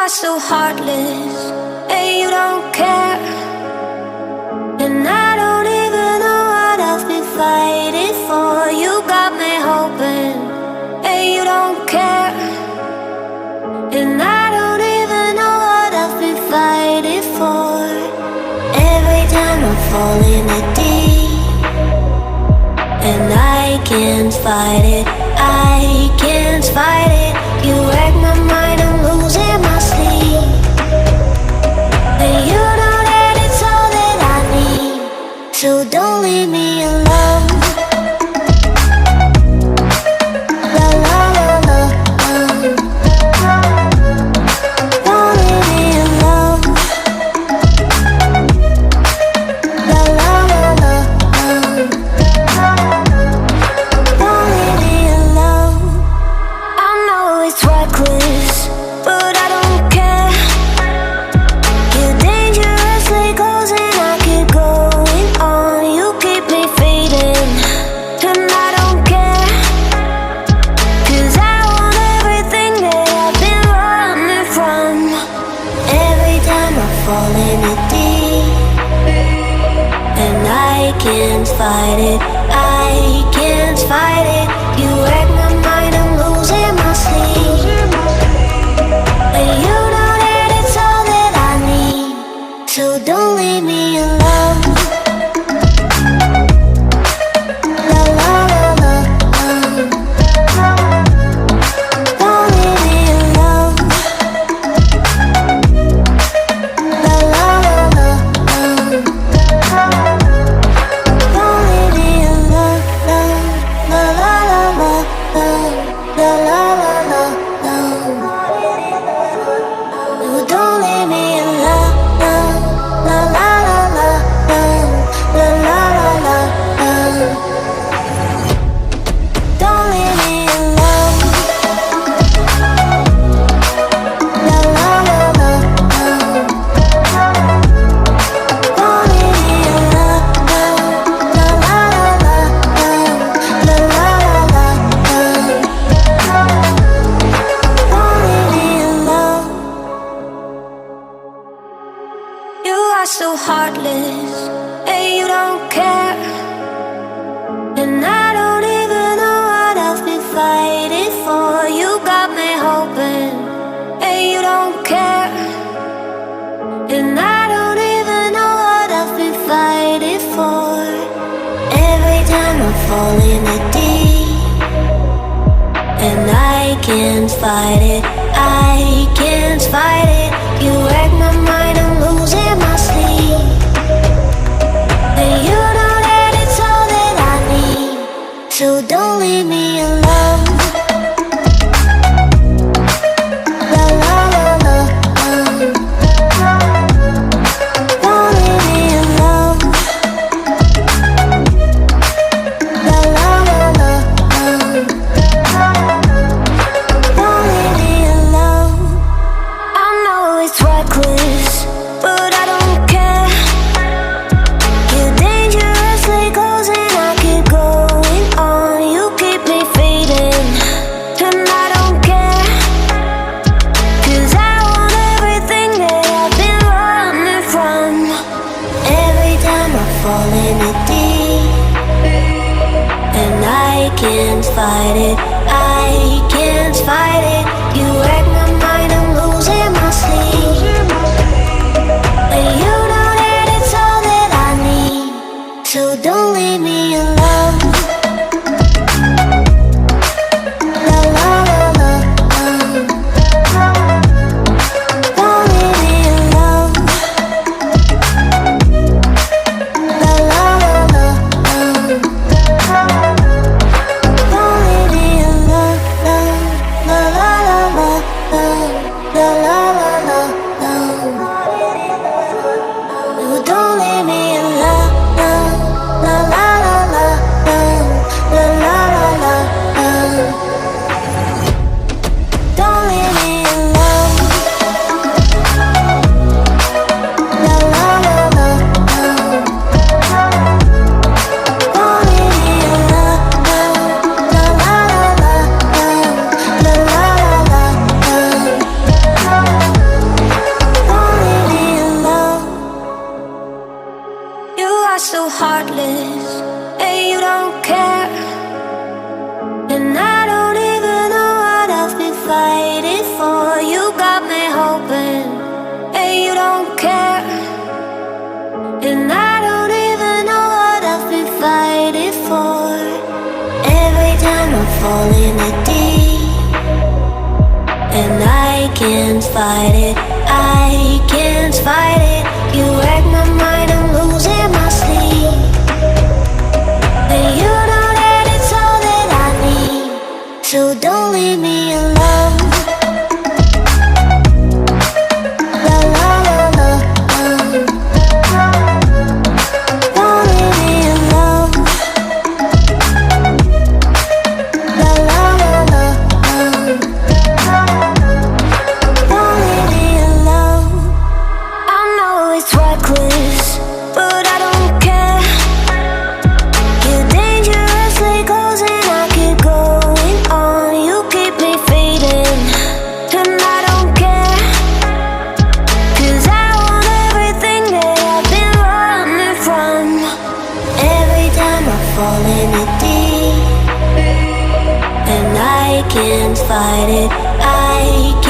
are so heartless, and you don't care. And I don't even know what I've been fighting for. You got me hoping, and you don't care. And I don't even know what I've been fighting for. Every time I fall in the deep, and I can't fight it, I can't fight it. You wreck my mind, I'm losing my sleep. And you know that it's all that I need, so don't leave me alone. La la la la, don't leave me alone. La la la la, don't leave me alone. I know it's reckless, but I don't care. You're dangerously close and I keep going on. You keep me fading, and I don't care. 'Cause I want everything that I've been running from. Every time I fall in the deep, and I can't fight it, I can't fight it. You wreck my mind, I'm losing my sleep. And you know that it's all that I need, so don't leave me alone. La la la la, don't leave me alone. La la la la, don't leave me alone. La la la la, la la la la, no, don't leave me alone. La la la la, la la la la, don't leave me alone. La la la la, don't leave me alone. La la la la, la la la la, don't leave me alone. You are so heartless, and you don't care. And I don't even know what I've been fighting for. You got me hoping, and you don't care. And I don't even know what I've been fighting for. Every time I fall in the deep, and I can't fight it, I can't fight it. You wreck my mind, I'm losing my sleep. And you know that it's all that I need, so don't leave me alone. La la la la, don't leave me alone. La la la la, don't leave me alone. I know and I can't fight it. I can't fight it. You wreck my mind, I'm losing my sleep. And you know that it's all that I need. So don't leave me alone. La la la la. Don't leave me alone. La la la la. Don't leave me alone. I know it's reckless, but I don't care. You're dangerously close and I keep going on. You keep me fading, and I don't care. 'Cause I want everything that I've been running from. Every time I fall in it deep, and I can't fight it. I can't